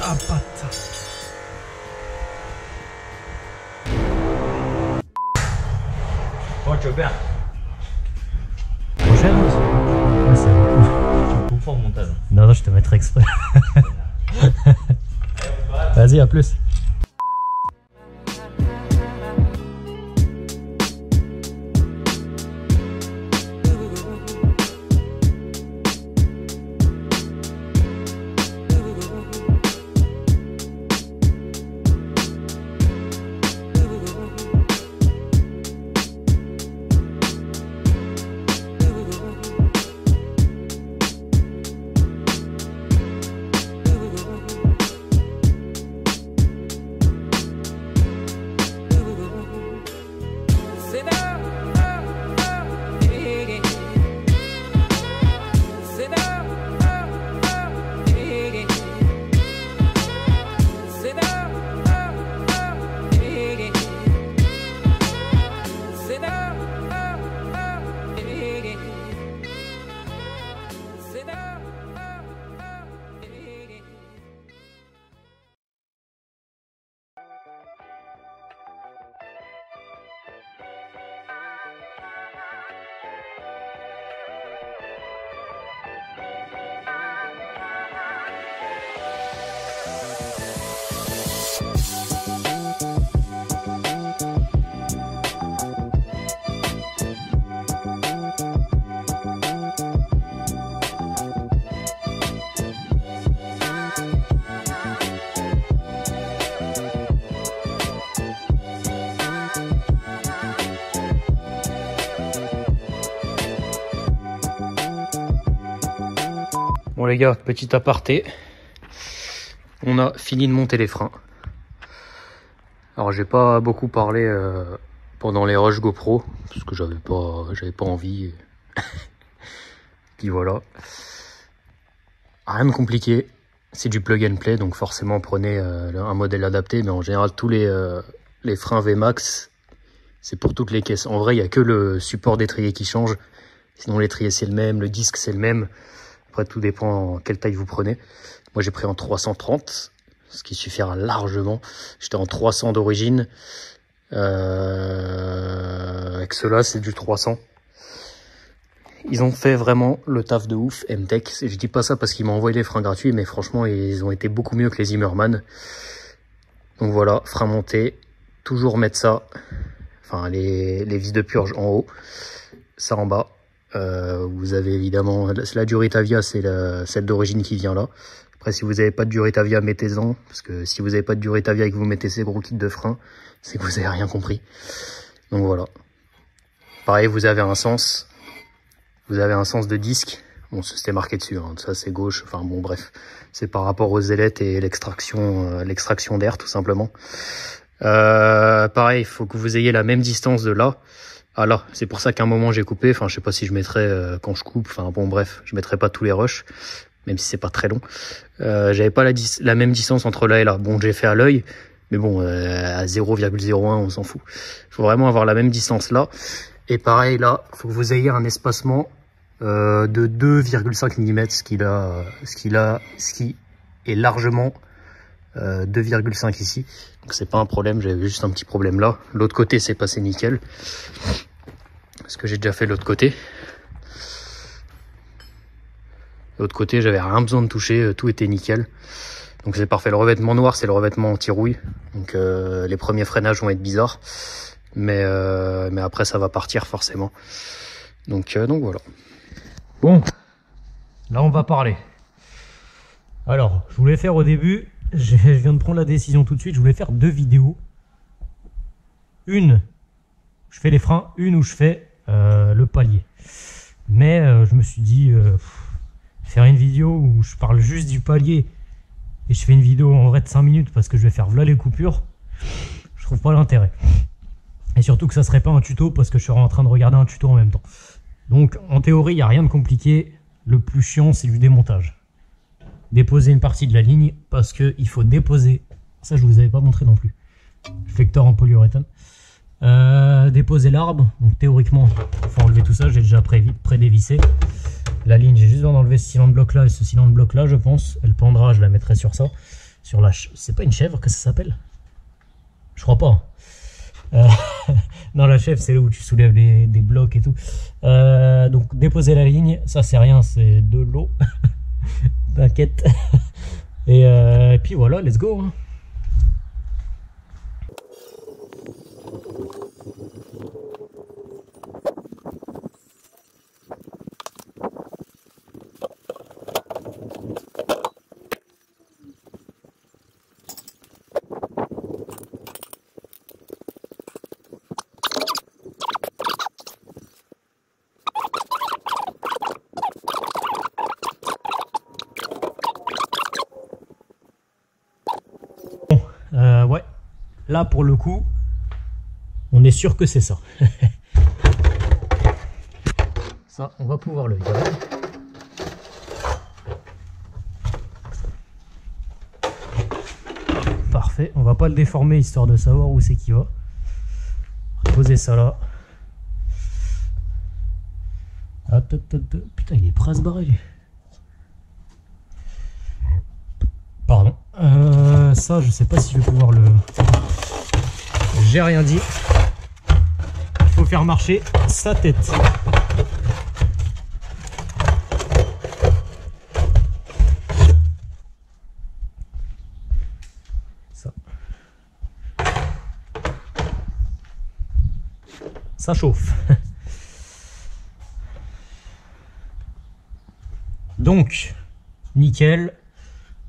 Ah, patte. Oh, tu veux faire Prochaine ouais, c'est bon. Tu me fort montage. Non, non, je te mettrai exprès. Vas-y, à plus. Bon les gars, petit aparté, on a fini de monter les freins. Alors j'ai pas beaucoup parlé pendant les rushs GoPro, parce que j'avais pas envie. Puis voilà. Rien de compliqué, c'est du plug and play, donc forcément prenez un modèle adapté, mais en général tous les freins VMAX, c'est pour toutes les caisses. En vrai, il n'y a que le support d'étrier qui change, sinon l'étrier c'est le même, le disque c'est le même. Après, tout dépend quelle taille vous prenez. Moi, j'ai pris en 330, ce qui suffira largement. J'étais en 300 d'origine. Avec ceux-là, c'est du 300. Ils ont fait vraiment le taf de ouf, M-Tech. Je dis pas ça parce qu'ils m'ont envoyé les freins gratuits, mais franchement, ils ont été beaucoup mieux que les Zimmermann. Donc voilà, frein monté. Toujours mettre ça. Enfin, les vis de purge en haut. Ça en bas. Vous avez évidemment la Duritavia, c'est celle d'origine qui vient là. Après, si vous n'avez pas de Duritavia, mettez-en, parce que si vous n'avez pas de Duritavia et que vous mettez ces gros kits de frein, c'est que vous n'avez rien compris. Donc voilà. Pareil, vous avez un sens de disque. Bon, c'était marqué dessus, hein. Ça c'est gauche. Enfin bon, bref, c'est par rapport aux ailettes et l'extraction d'air tout simplement. Pareil, il faut que vous ayez la même distance de là à là. C'est pour ça qu'à un moment j'ai coupé. Enfin, je sais pas si je mettrai quand je coupe. Enfin bon, bref, je mettrai pas tous les rushs. même si c'est pas très long. J'avais pas la même distance entre là et là. Bon, j'ai fait à l'œil, mais bon, à 0,01, on s'en fout. Il faut vraiment avoir la même distance là. Et pareil là, il faut que vous ayez un espacement de 2,5 mm, ce qui est largement 2,5 ici. Donc c'est pas un problème, j'avais juste un petit problème là. L'autre côté c'est passé nickel. Parce que j'ai déjà fait l'autre côté. L'autre côté, j'avais rien besoin de toucher, tout était nickel. Donc c'est parfait. Le revêtement noir, c'est le revêtement anti-rouille. Donc les premiers freinages vont être bizarres. Mais après, ça va partir forcément. Donc voilà. Bon, là on va parler. Alors, je voulais faire au début, je viens de prendre la décision tout de suite, je voulais faire 2 vidéos. Une, je fais les freins, une où je fais le palier. Mais je me suis dit, faire une vidéo où je parle juste du palier et je fais une vidéo en vrai de 5 minutes parce que je vais faire voilà les coupures, je trouve pas l'intérêt. Et surtout que ça serait pas un tuto parce que je serais en train de regarder un tuto en même temps. Donc en théorie, il n'y a rien de compliqué. Le plus chiant, c'est du démontage. Déposer une partie de la ligne parce qu'il faut déposer, ça je vous avais pas montré non plus, flecteur en polyuréthane. Déposer l'arbre, donc théoriquement il faut enlever tout ça, j'ai déjà pré-dévissé. La ligne, j'ai juste besoin d'enlever ce cylindre bloc là et ce cylindre bloc là, je pense. Elle pendra, je la mettrai sur ça. Sur la... C'est pas une chèvre que ça s'appelle? Je crois pas. Non, la chèvre, c'est là où tu soulèves des blocs et tout. Donc, déposer la ligne, ça c'est rien, c'est de l'eau. T'inquiète. Et puis voilà, let's go. Hein. Ouais, là pour le coup, on est sûr que c'est ça. Ça, on va pouvoir le virer. Parfait, on va pas le déformer histoire de savoir où c'est qu'il va. Poser ça là. Putain, il est prêt à se barrer lui. Pardon. Ça, je sais pas si je vais pouvoir le... J'ai rien dit. Il faut faire marcher sa tête. Ça chauffe. Donc, nickel.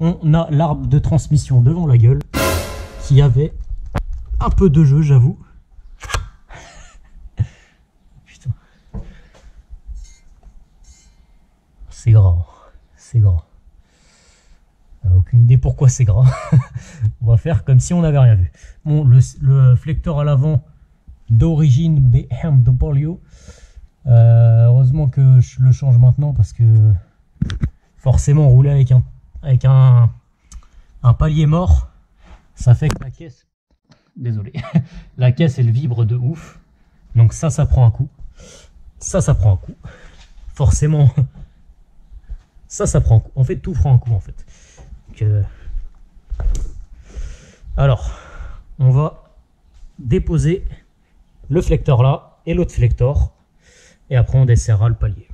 On a l'arbre de transmission devant la gueule qui avait un peu de jeu, j'avoue. Putain. C'est gras. C'est gras. Aucune idée pourquoi c'est gras. On va faire comme si on n'avait rien vu. Bon, le flecteur à l'avant d'origine BMW. Heureusement que je le change maintenant parce que forcément rouler avec un palier mort, ça fait que la caisse, désolé, la caisse elle vibre de ouf, donc ça prend un coup, ça prend un coup, forcément, ça prend un coup, en fait tout prend un coup en fait. Donc, alors, on va déposer le flecteur là et l'autre flecteur, et après on desserrera le palier.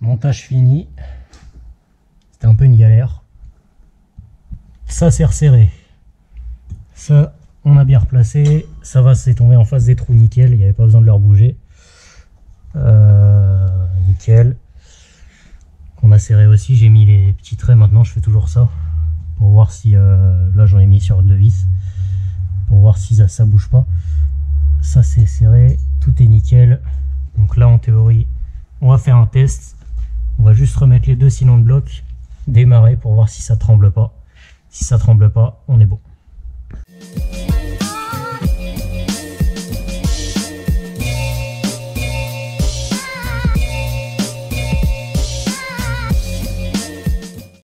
Montage fini. C'était un peu une galère. Ça c'est resserré. Ça, on a bien replacé. Ça va, c'est tombé en face des trous nickel. Il n'y avait pas besoin de leur bouger. Nickel. On a serré aussi. J'ai mis les petits traits maintenant. Je fais toujours ça. Pour voir si... là, j'en ai mis sur 2 vis. Pour voir si ça bouge pas. Ça, c'est serré. Tout est nickel. Donc là, en théorie, on va faire un test. On va juste remettre les 2 cylindres de bloc. Démarrer pour voir si ça tremble pas. Si ça tremble pas, on est bon.